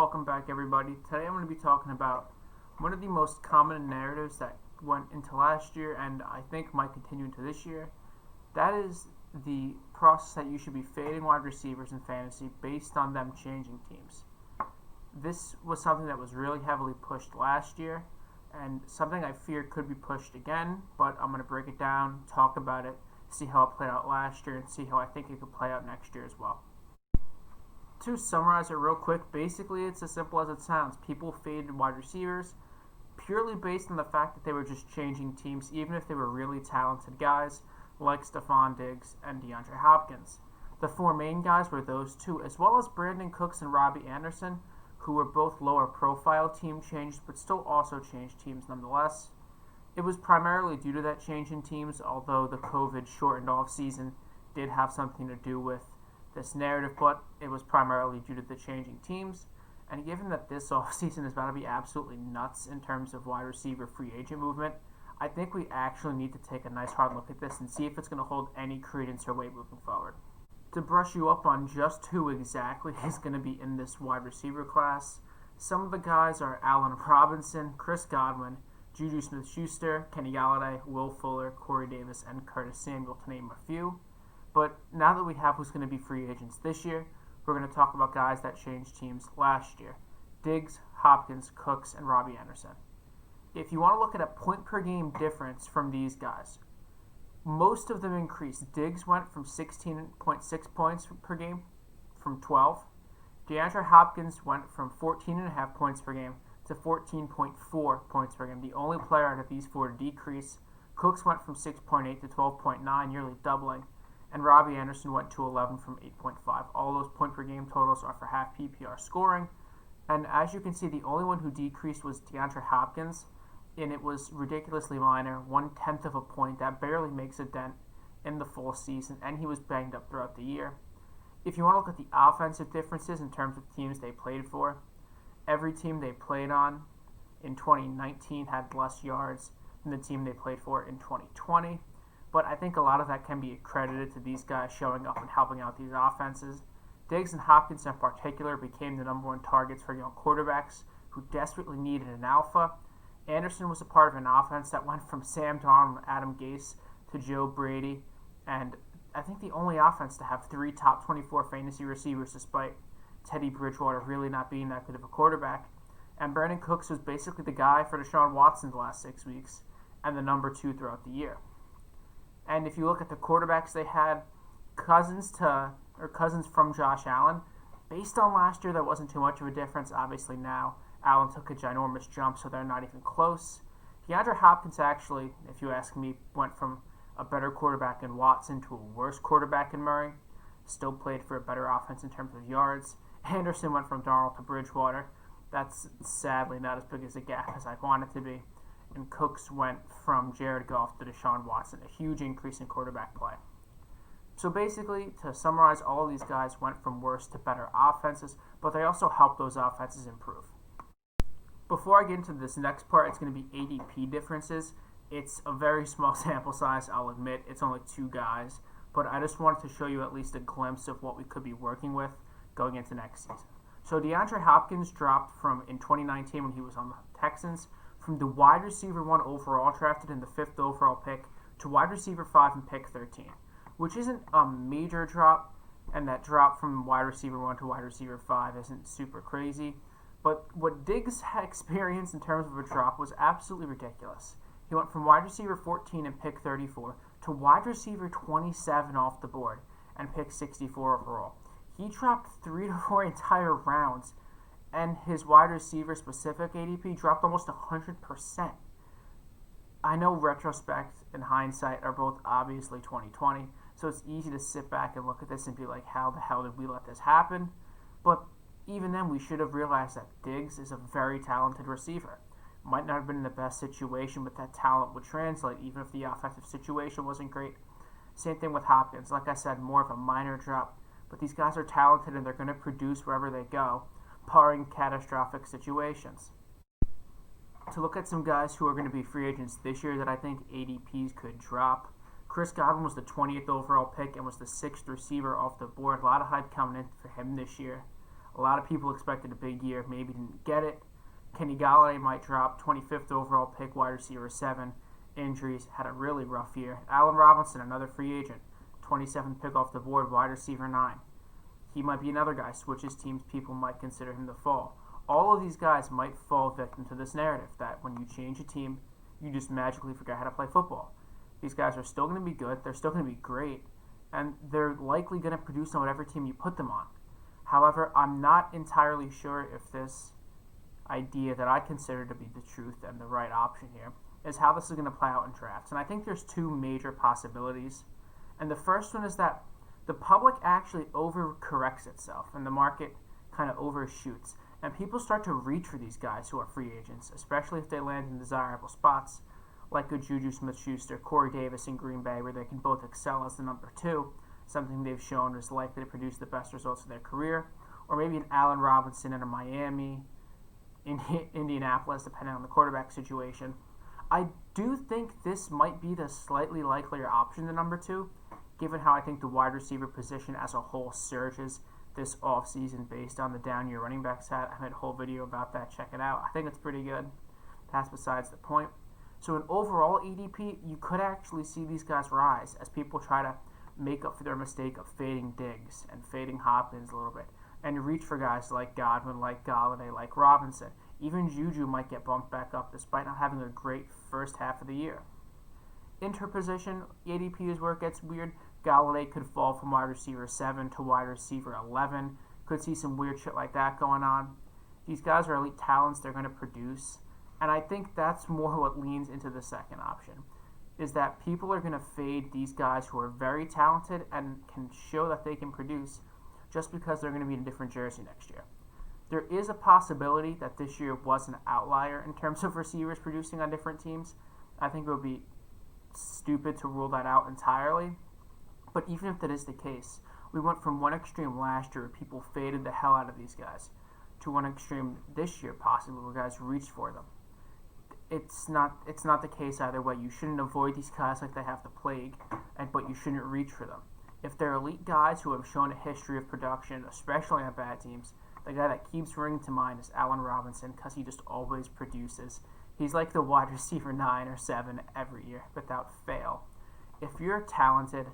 Welcome back, everybody. Today I'm going to be talking about one of the most common narratives that went into last year and I think might continue into this year. That is the process that you should be fading wide receivers in fantasy based on them changing teams. This was something that was really heavily pushed last year and something I fear could be pushed again, but I'm going to break it down, talk about it, see how it played out last year, and see how I think it could play out next year as well. To summarize it real quick, basically it's as simple as it sounds. People faded wide receivers purely based on the fact that they were just changing teams, even if they were really talented guys like Stefon Diggs and DeAndre Hopkins. The four main guys were those two, as well as Brandin Cooks and Robbie Anderson, who were both lower profile team changes, but still also changed teams nonetheless. It was primarily due to that change in teams, although the COVID shortened off season did have something to do with this narrative, but it was primarily due to the changing teams. And given that this offseason is about to be absolutely nuts in terms of wide receiver free agent movement, I think we actually need to take a nice hard look at this and see if it's going to hold any credence or weight moving forward. To brush you up on just who exactly is going to be in this wide receiver class, some of the guys are Allen Robinson, Chris Godwin, Juju Smith-Schuster, Kenny Golladay, Will Fuller, Corey Davis, and Curtis Samuel, to name a few. But now that we have who's going to be free agents this year, we're going to talk about guys that changed teams last year. Diggs, Hopkins, Cooks, and Robbie Anderson. If you want to look at a point per game difference from these guys, most of them increased. Diggs went from 16.6 points per game from 12. DeAndre Hopkins went from 14.5 points per game to 14.4 points per game. The only player out of these four to decrease. Cooks went from 6.8 to 12.9, nearly doubling. And Robbie Anderson went to 11 from 8.5. All those point per game totals are for half PPR scoring. And as you can see, the only one who decreased was DeAndre Hopkins, and it was ridiculously minor, 1/10 of a point. That barely makes a dent in the full season, and he was banged up throughout the year. If you want to look at the offensive differences in terms of teams they played for, every team they played on in 2019 had less yards than the team they played for in 2020. But I think a lot of that can be accredited to these guys showing up and helping out these offenses. Diggs and Hopkins in particular became the number one targets for young quarterbacks who desperately needed an alpha. Anderson was a part of an offense that went from Sam Darnold and Adam Gase to Joe Brady, and I think the only offense to have three top 24 fantasy receivers despite Teddy Bridgewater really not being that good of a quarterback. And Brandin Cooks was basically the guy for Deshaun Watson the last 6 weeks and the number two throughout the year. And if you look at the quarterbacks they had, Cousins from Josh Allen, based on last year, there wasn't too much of a difference. Obviously now, Allen took a ginormous jump, so they're not even close. DeAndre Hopkins actually, if you ask me, went from a better quarterback in Watson to a worse quarterback in Murray. Still played for a better offense in terms of yards. Anderson went from Darnold to Bridgewater. That's sadly not as big as a gap as I'd want it to be. And Cooks went from Jared Goff to Deshaun Watson, a huge increase in quarterback play. So basically, to summarize, all of these guys went from worse to better offenses, but they also helped those offenses improve. Before I get into this next part, it's going to be ADP differences. It's a very small sample size, I'll admit. It's only two guys, but I just wanted to show you at least a glimpse of what we could be working with going into next season. So DeAndre Hopkins dropped from, in 2019 when he was on the Texans, from the wide receiver 1 overall drafted in the 5th overall pick to wide receiver 5 in pick 13, which isn't a major drop, and that drop from wide receiver 1 to wide receiver 5 isn't super crazy. But what Diggs had experienced in terms of a drop was absolutely ridiculous. He went from wide receiver 14 in pick 34 to wide receiver 27 off the board and pick 64 overall. He dropped 3 to 4 entire rounds, and his wide receiver specific ADP dropped almost 100%. I know retrospect and hindsight are both obviously 2020, so it's easy to sit back and look at this and be like, how the hell did we let this happen? But even then, we should have realized that Diggs is a very talented receiver. Might not have been in the best situation, but that talent would translate even if the offensive situation wasn't great. Same thing with Hopkins. Like I said, more of a minor drop, but these guys are talented and they're going to produce wherever they go, barring catastrophic situations. To look at some guys who are going to be free agents this year that I think ADPs could drop, Chris Godwin was the 20th overall pick and was the 6th receiver off the board. A lot of hype coming in for him this year. A lot of people expected a big year, maybe didn't get it. Kenny Golladay might drop, 25th overall pick, wide receiver 7. Injuries, had a really rough year. Allen Robinson, another free agent, 27th pick off the board, wide receiver 9. He might be another guy, switches teams, people might consider him to fall. All of these guys might fall victim to this narrative that when you change a team, you just magically forget how to play football. These guys are still going to be good, they're still going to be great, and they're likely going to produce on whatever team you put them on. However, I'm not entirely sure if this idea that I consider to be the truth and the right option here is how this is going to play out in drafts. And I think there's two major possibilities. And the first one is that the public actually overcorrects itself and the market kind of overshoots. And people start to reach for these guys who are free agents, especially if they land in desirable spots, like a Juju Smith-Schuster, Corey Davis in Green Bay, where they can both excel as the number 2, something they've shown is likely to produce the best results of their career, or maybe an Allen Robinson in a Miami, in Indianapolis, depending on the quarterback situation. I do think this might be the slightly likelier option than number 2, given how I think the wide receiver position as a whole surges this offseason based on the down year running back stat. I made a whole video about that. Check it out. I think it's pretty good. That's besides the point. So in overall ADP, you could actually see these guys rise as people try to make up for their mistake of fading Diggs and fading Hopkins a little bit and reach for guys like Godwin, like Golladay, like Robinson. Even Juju might get bumped back up despite not having a great first half of the year. Interposition, ADP is where it gets weird. Golladay could fall from wide receiver 7 to wide receiver 11. Could see some weird shit like that going on. These guys are elite talents. They're going to produce. And I think that's more what leans into the second option, is that people are going to fade these guys who are very talented and can show that they can produce just because they're going to be in a different jersey next year. There is a possibility that this year was an outlier in terms of receivers producing on different teams. I think it would be stupid to rule that out entirely. But even if that is the case, we went from one extreme last year where people faded the hell out of these guys to one extreme this year possibly where guys reached for them. It's not the case either way. You shouldn't avoid these guys like they have the plague, but you shouldn't reach for them. If they're elite guys who have shown a history of production, especially on bad teams, the guy that keeps ringing to mind is Allen Robinson because he just always produces. He's like the wide receiver 9 or 7 every year without fail. If you're talented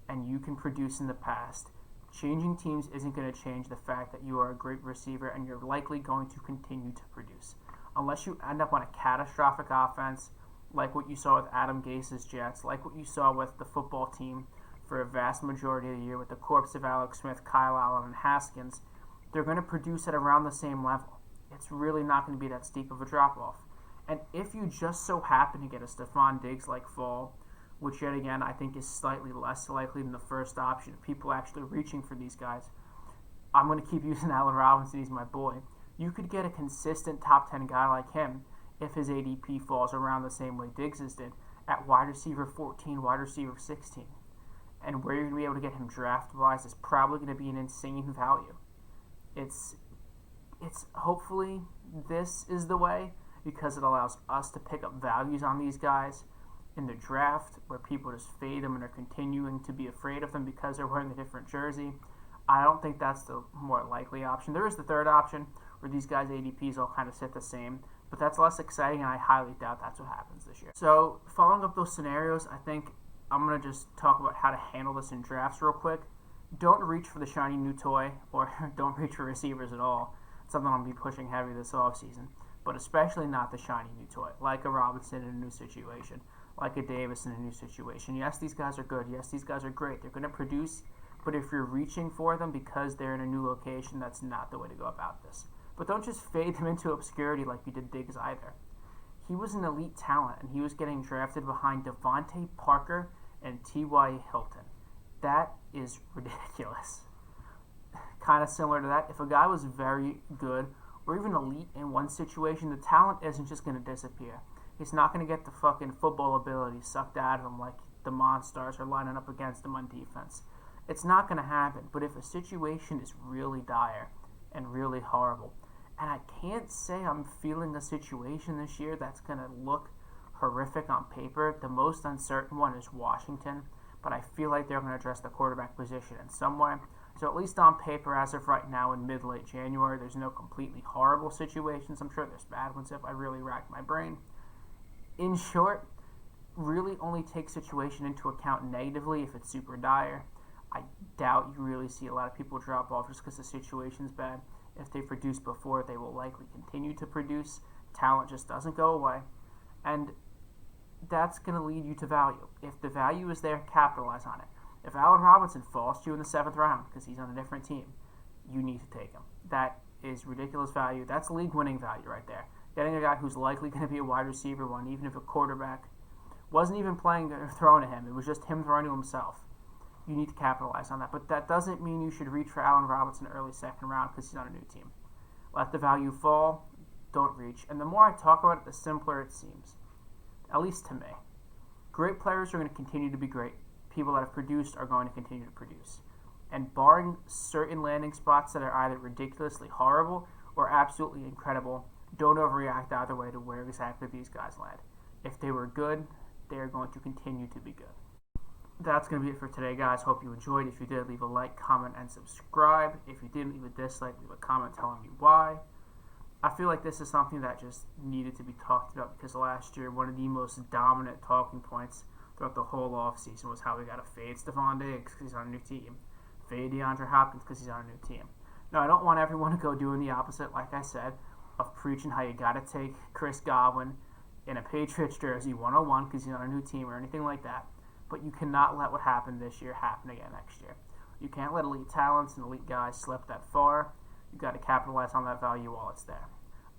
and you can produce in the past, changing teams isn't going to change the fact that you are a great receiver and you're likely going to continue to produce. Unless you end up on a catastrophic offense, like what you saw with Adam Gase's Jets, like what you saw with the football team for a vast majority of the year with the corpse of Alex Smith, Kyle Allen, and Haskins, they're going to produce at around the same level. It's really not going to be that steep of a drop-off. And if you just so happen to get a Stephon Diggs-like fall, which yet again I think is slightly less likely than the first option, people actually reaching for these guys, I'm going to keep using Allen Robinson, he's my boy. You could get a consistent top 10 guy like him if his ADP falls around the same way Diggs's did at wide receiver 14, wide receiver 16. And where you're going to be able to get him draft-wise is probably going to be an insane value. It's hopefully this is the way because it allows us to pick up values on these guys in the draft where people just fade them and are continuing to be afraid of them because they're wearing a different jersey. I don't think that's the more likely option. There is the third option where these guys' ADPs all kind of sit the same, but that's less exciting and I highly doubt that's what happens this year. So following up those scenarios, I think I'm going to just talk about how to handle this in drafts real quick. Don't reach for the shiny new toy or don't reach for receivers at all. It's something I'm going to be pushing heavy this offseason, but especially not the shiny new toy, like a Robinson in a new situation, like a Davis in a new situation. Yes, these guys are good. Yes, these guys are great. They're going to produce, but if you're reaching for them because they're in a new location, that's not the way to go about this. But don't just fade them into obscurity like you did Diggs either. He was an elite talent, and he was getting drafted behind Devontae Parker and T.Y. Hilton. That is ridiculous. Kind of similar to that, if a guy was very good or even elite in one situation, the talent isn't just going to disappear. He's not going to get the fucking football ability sucked out of him like the Monstars are lining up against him on defense. It's not going to happen, but if a situation is really dire and really horrible, and I can't say I'm feeling a situation this year that's going to look horrific on paper. The most uncertain one is Washington, but I feel like they're going to address the quarterback position in some way. So at least on paper, as of right now in mid-late January, there's no completely horrible situations. I'm sure there's bad ones if I really rack my brain. In short, really only take situation into account negatively if it's super dire. I doubt you really see a lot of people drop off just because the situation's bad. If they produced before, they will likely continue to produce. Talent just doesn't go away. And that's going to lead you to value. If the value is there, capitalize on it. If Allen Robinson falls to you in the 7th round because he's on a different team, you need to take him. That is ridiculous value. That's league-winning value right there. Getting a guy who's likely going to be a wide receiver one, even if a quarterback wasn't even playing or throwing to him. It was just him throwing to himself. You need to capitalize on that. But that doesn't mean you should reach for Allen Robinson early 2nd round because he's on a new team. Let the value fall. Don't reach. And the more I talk about it, the simpler it seems. At least to me. Great players are going to continue to be great. People that have produced are going to continue to produce. And barring certain landing spots that are either ridiculously horrible or absolutely incredible, don't overreact either way to where exactly these guys land. If they were good, they are going to continue to be good. That's going to be it for today, guys. Hope you enjoyed. If you did, leave a like, comment, and subscribe. If you didn't, leave a dislike, leave a comment telling me why. I feel like this is something that just needed to be talked about because last year, one of the most dominant talking points throughout the whole offseason was how we got to fade Stephon Diggs because he's on a new team, fade DeAndre Hopkins because he's on a new team. Now, I don't want everyone to go doing the opposite, like I said, of preaching how you got to take Chris Godwin in a Patriots jersey 101 because he's on a new team or anything like that. But you cannot let what happened this year happen again next year. You can't let elite talents and elite guys slip that far. You've got to capitalize on that value while it's there.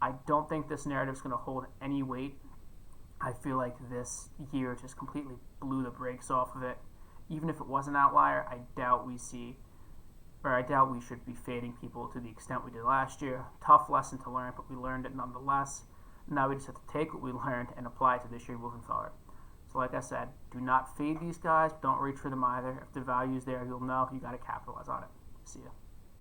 I don't think this narrative is going to hold any weight. I feel like this year just completely blew the brakes off of it. Even if it was an outlier, I doubt we should be fading people to the extent we did last year. Tough lesson to learn, but we learned it nonetheless. Now we just have to take what we learned and apply it to this year moving forward. So like I said, do not fade these guys. Don't reach for them either. If the value is there, you'll know you got to capitalize on it. See ya.